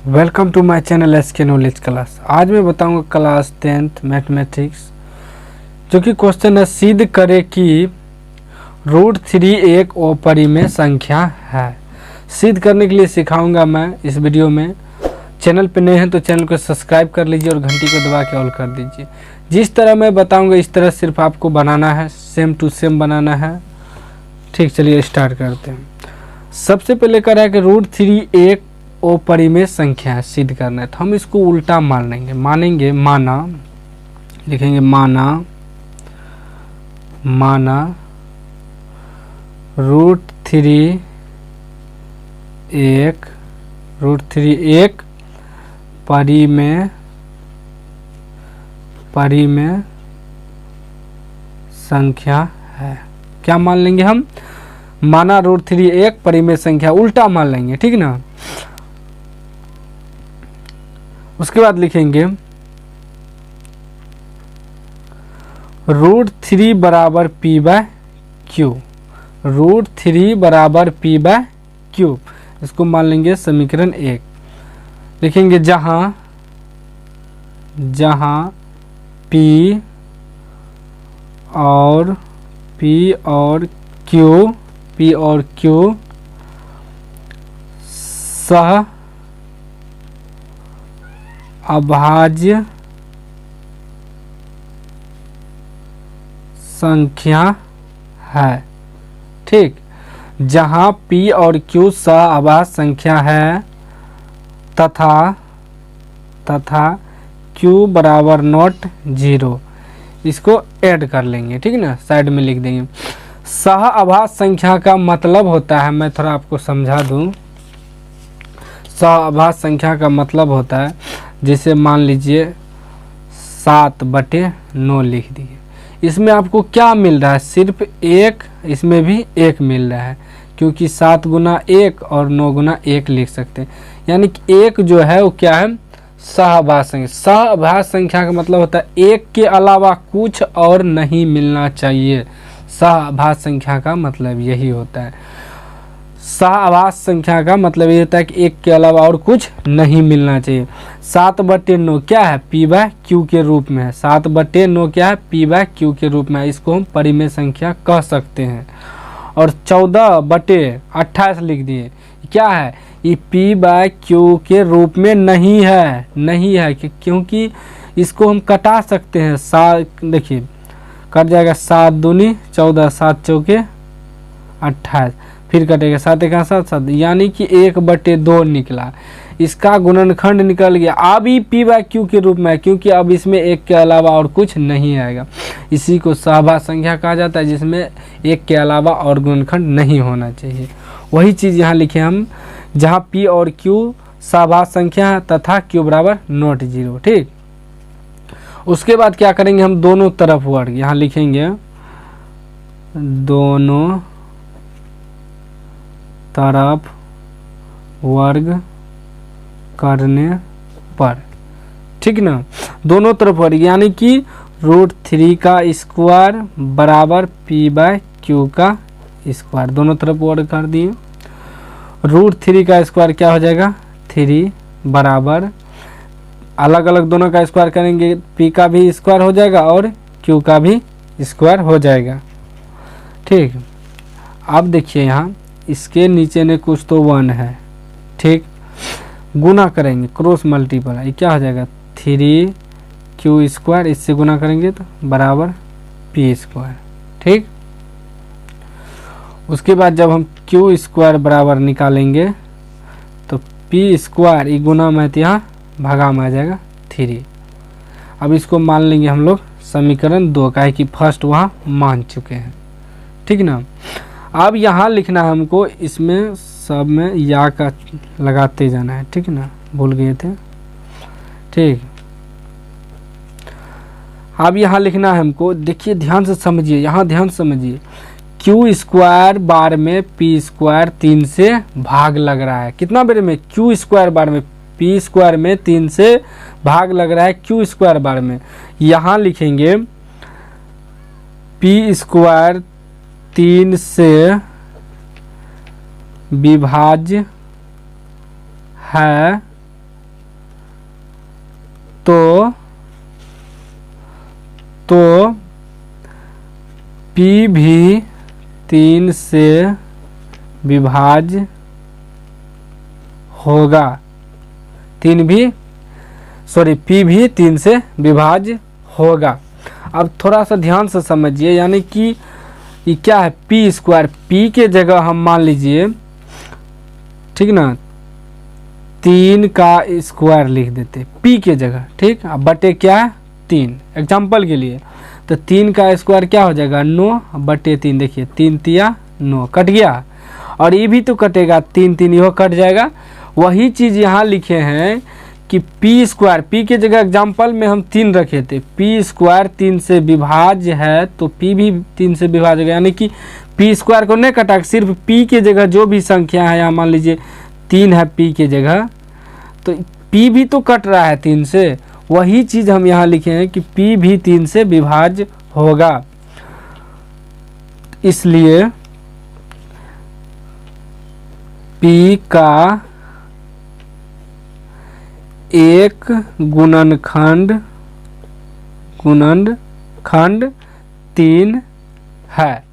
Welcome to my channel SK knowledge class. आज मैं बताऊंगा क्लास 10th मैथमेटिक्स, जो कि क्वेश्चन है सिद्ध करे कि √3 एक अपरिमेय संख्या है। सिद्ध करने के लिए सिखाऊंगा मैं इस वीडियो में। चैनल पे नए हैं तो चैनल को सब्सक्राइब कर लीजिए और घंटी को दबा के ऑल कर दीजिए। जिस तरह मैं बताऊंगा इस तरह सिर्फ आपको बनाना है, सेम टू सेम बनाना है। ठीक, चलिए स्टार्ट करते हैं। सबसे पहले कह रहा है कि √3 एक अपरिमेय संख्या है, सिद्ध करना है, तो हम इसको उल्टा मानेंगे। माना लिखेंगे माना √3 एक परिमेय संख्या है। क्या मान लेंगे हम? माना √3 एक परिमेय संख्या, उल्टा मान लेंगे, ठीक ना। उसके बाद लिखेंगे √3 बराबर p/q। √3 बराबर p/q, इसको मान लेंगे समीकरण 1। लिखेंगे जहां p और q सह अभाज्य संख्या है। ठीक, जहां p और q सह अभाज्य संख्या है तथा q बराबर नॉट 0, इसको ऐड कर लेंगे, ठीक ना, साइड में लिख देंगे। सह अभाज्य संख्या का मतलब होता है, मैं थोड़ा आपको समझा दूं। सह अभाज्य संख्या का मतलब होता है, जैसे मान लीजिए 7/9 लिख दिए। इसमें आपको क्या मिल रहा है? सिर्फ 1, इसमें भी 1 मिल रहा है, क्योंकि 7 गुना 1 और 9 गुना 1 लिख सकते हैं। यानी कि 1 जो है वो क्या है? सहअभाज्य संख्या। सहअभाज्य संख्या का मतलब होता है 1 के अलावा कुछ और नहीं मिलना चाहिए। सहअभाज्य संख्या का मतलब यही होता है। सहअभाज्य संख्या का मतलब ये होता है कि 1 के अलावा और कुछ नहीं मिलना चाहिए। 7/9 क्या है? p/q के रूप में है। 7/9 क्या है? p/q के रूप में है। इसको हम परिमेय संख्या कह सकते हैं। और 14/28 लिख दिए, क्या है? ये p/q के रूप में नहीं है क्योंकि इसको हम कटा सकते हैं। देखिए कट जाएगा, 7 दूनी 14, 7 चौके 28, फिर कटेगा 7 1 7 7, यानी कि 1/2 निकला। इसका गुणनखंड निकल गया। अब ही p/q के रूप में है, क्योंकि अब इसमें 1 के अलावा और कुछ नहीं आएगा। इसी को सहअभाज्य संख्या कहा जाता है, जिसमें 1 के अलावा और गुणनखंड नहीं होना चाहिए। वही चीज़ यहाँ लिखे हम, जहाँ p और q सहअभाज्य संख्या है तथा q बराबर नॉट 0। ठीक, उसके बाद क्या करेंगे हम? दोनों तरफ वर्ग यहाँ लिखेंगे, दोनों तरफ वर्ग करने पर, ठीक ना, दोनों तरफ वर्ग, यानी कि √3 का स्क्वायर बराबर p/q का स्क्वायर, दोनों तरफ वर्ग कर दिए। √3 का स्क्वायर क्या हो जाएगा? 3 बराबर, अलग अलग दोनों का स्क्वायर करेंगे, p का भी स्क्वायर हो जाएगा और q का भी स्क्वायर हो जाएगा। ठीक, अब देखिए यहाँ इसके नीचे में कुछ तो 1 है। ठीक, गुना करेंगे, क्रॉस मल्टीपल, ये क्या हो जाएगा? 3q², इससे गुना करेंगे तो बराबर p²। ठीक, उसके बाद जब हम q² बराबर निकालेंगे तो p², ये गुना में तो यहाँ भागा में आ जाएगा 3। अब इसको मान लेंगे हम लोग समीकरण 2 का है, कि फर्स्ट वहाँ मान चुके हैं, ठीक ना। अब यहाँ लिखना है हमको, इसमें सब में या का लगाते जाना है, ठीक ना, भूल गए थे। ठीक, अब यहाँ लिखना है हमको, देखिए ध्यान से समझिए, यहाँ ध्यान से समझिए। q² बार में p² 3 से भाग लग रहा है। कितना बार में? q² बार में, p² में 3 से भाग लग रहा है q² बार में। यहाँ लिखेंगे p² 3 से विभाज्य है तो P भी 3 से विभाज्य होगा। P भी 3 से विभाज्य होगा। अब थोड़ा सा ध्यान से समझिए, यानी कि ये क्या है, पी स्क्वायर। पी के जगह हम मान लीजिए, ठीक ना, 3 का स्क्वायर लिख देते पी के जगह, ठीक। अब बटे क्या है, 3, एग्जाम्पल के लिए। तो 3 का स्क्वायर क्या हो जाएगा, 9 बटे 3। देखिए 3 तिया 9 कट गया, और ये भी तो कटेगा, 3 3 यह कट जाएगा। वही चीज़ यहाँ लिखे हैं कि पी स्क्वायर, पी के जगह एग्जाम्पल में हम 3 रखे थे, पी स्क्वायर 3 से विभाज्य है, तो पी भी 3 से विभाज्य होगा। यानी कि पी स्क्वायर को नहीं कटा, सिर्फ पी के जगह जो भी संख्या है, यहाँ मान लीजिए 3 है पी के जगह, तो पी भी तो कट रहा है 3 से। वही चीज़ हम यहाँ लिखे हैं कि पी भी 3 से विभाज्य होगा। इसलिए पी का एक गुणनखंड 3 है।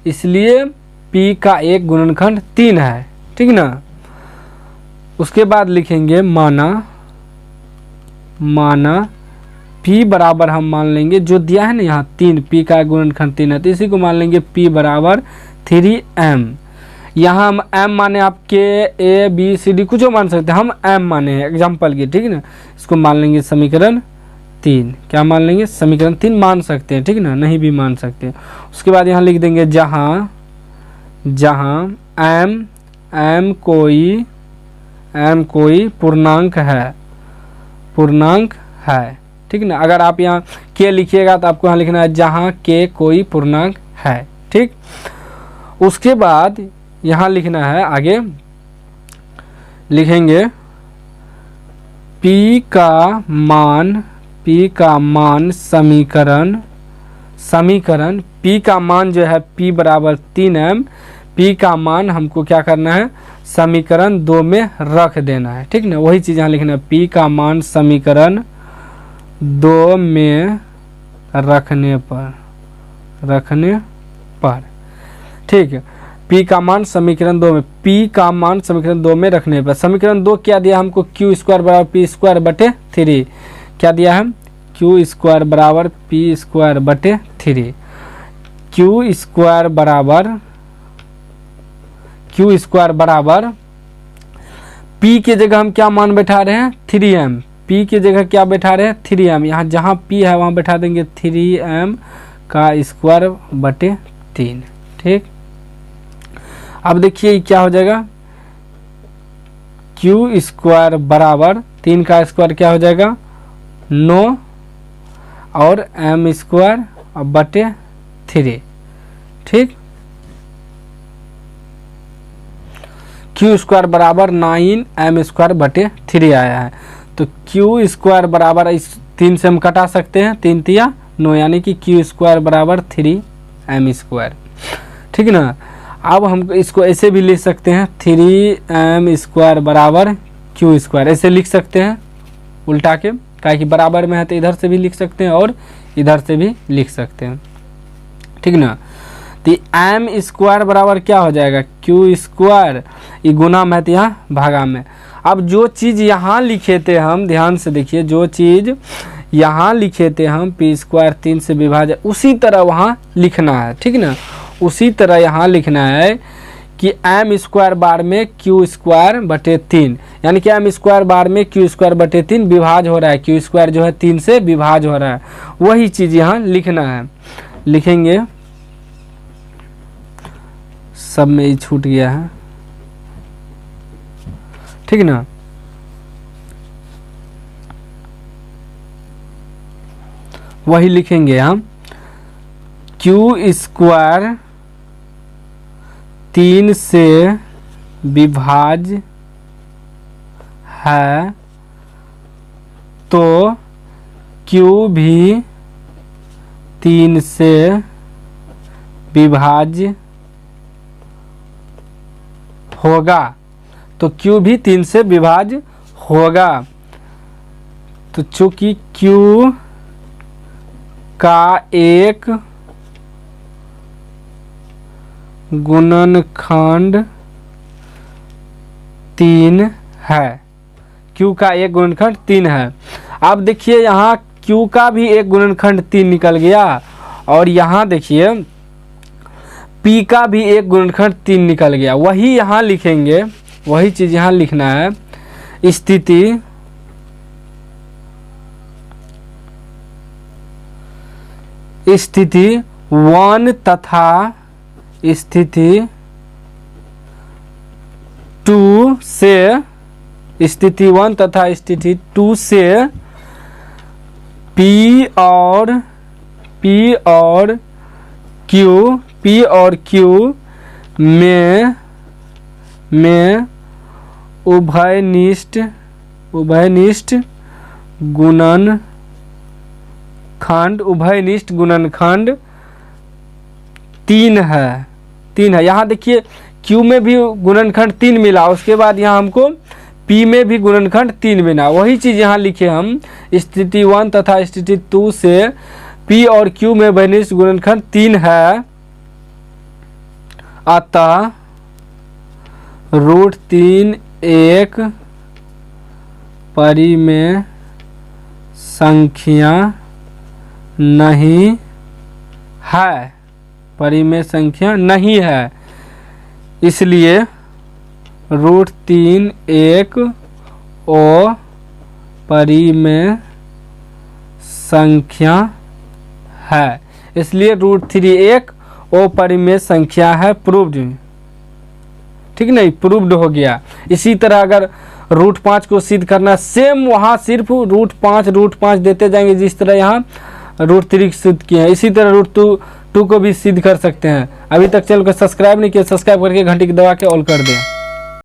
इसलिए P का एक गुणनखंड 3 है, ठीक ना। उसके बाद लिखेंगे माना P बराबर हम मान लेंगे, जो दिया है ना यहाँ 3, P का एक गुणनखंड 3 है, तो इसी को मान लेंगे P बराबर 3m। यहाँ हम m माने आपके a b c d कुछ मान सकते हैं, हम m माने हैं एग्जाम्पल की, ठीक है ना। इसको मान लेंगे समीकरण 3। क्या मान लेंगे, समीकरण 3 मान सकते हैं, ठीक ना, नहीं भी मान सकते। उसके बाद यहाँ लिख देंगे जहाँ m कोई पूर्णांक है, ठीक ना। अगर आप यहाँ k लिखिएगा तो आपको यहाँ लिखना है जहाँ k कोई पूर्णांक है, ठीक। उसके बाद यहाँ लिखना है, आगे लिखेंगे P का मान समीकरण P का मान जो है P बराबर 3m, P का मान हमको क्या करना है, समीकरण 2 में रख देना है, ठीक ना। वही चीज़ यहाँ लिखना है, P का मान समीकरण 2 में रखने पर, ठीक है। P का मान समीकरण 2 में, P का मान समीकरण 2 में रखने पर, समीकरण 2 क्या दिया हमको, क्यू स्क्वायर बराबर पी स्क्वायर बटे 3। क्या दिया है, क्यू स्क्वायर बराबर पी स्क्वायर बटे 3। क्यू स्क्वायर बराबर P के जगह हम क्या मान बैठा रहे हैं, 3m। P के जगह क्या बैठा रहे हैं, 3m। यहाँ जहाँ P है वहाँ बैठा देंगे 3m का स्क्वायर बटे 3, ठीक। अब देखिए क्या हो जाएगा, क्यू स्क्वायर बराबर 3 का स्क्वायर क्या हो जाएगा, 9 और m स्क्वायर बटे 3, ठीक। क्यू स्क्वायर बराबर 9m स्क्वायर बटे 3 आया है। तो क्यू स्क्वायर बराबर, इस 3 से हम कटा सकते हैं, 3 तिया 9, यानी कि क्यू स्क्वायर बराबर 3m स्क्वायर, ठीक ना। अब हम इसको ऐसे भी लिख सकते हैं, 3m स्क्वायर बराबर क्यू स्क्वायर, ऐसे लिख सकते हैं उल्टा के, काहे कि बराबर में है तो इधर से भी लिख सकते हैं और इधर से भी लिख सकते हैं, ठीक ना। तो m स्क्वायर बराबर क्या हो जाएगा, क्यू स्क्वायर, ये गुना में है तो यहाँ भागा में। अब जो चीज़ यहाँ लिखे थे हम, ध्यान से देखिए, जो चीज़ यहाँ लिखे थे हम पी स्क्वायर 3 से विभाज्य, उसी तरह वहाँ लिखना है, ठीक ना। उसी तरह यहाँ लिखना है कि m स्क्वायर बार में क्यू स्क्वायर बटे 3, यानी कि m स्क्वायर बार में क्यू स्क्वायर बटे 3 विभाज्य हो रहा है, क्यू स्क्वायर जो है 3 से विभाज्य हो रहा है, वही चीज़ यहाँ लिखना है। लिखेंगे, सब में ही छूट गया है, ठीक ना। वही लिखेंगे हम, क्यू स्क्वायर 3 से विभाज्य है, तो क्यू भी 3 से विभाज्य होगा। तो क्यू भी 3 से विभाज्य होगा। तो चूंकि Q का एक गुणनखंड 3 है, Q का एक गुणनखंड 3 है। अब देखिए यहाँ Q का भी एक गुणनखंड 3 निकल गया और यहाँ देखिए P का भी एक गुणनखंड 3 निकल गया। वही यहाँ लिखेंगे, वही चीज़ यहाँ लिखना है। स्थिति 1 तथा स्थिति 2 से, स्थिति 1 तथा स्थिति 2 से P और Q में उभयनिष्ठ गुणनखंड 3 है। यहाँ देखिए Q में भी गुणनखंड 3 मिला, उसके बाद यहाँ हमको P में भी गुणनखंड 3 मिला। वही चीज़ यहाँ लिखे हम, स्थिति 1 तथा स्थिति 2 से P और Q में उभयनिष्ठ गुणनखंड 3 है, अतः √3 एक परिमेय संख्या नहीं है, परिमेय संख्या नहीं है। इसलिए √3 एक अपरिमेय संख्या है, इसलिए √3 एक अपरिमेय संख्या है। प्रूव्ड, ठीक नहीं, प्रूव्ड हो गया। इसी तरह अगर √5 को सिद्ध करना, सेम वहाँ सिर्फ √5 देते जाएंगे, जिस तरह यहाँ √3 सिद्ध किए हैं, इसी तरह √2 को भी सिद्ध कर सकते हैं। अभी तक चैनल को सब्सक्राइब नहीं किया, सब्सक्राइब करके घंटी की दबा के ऑल कर दें।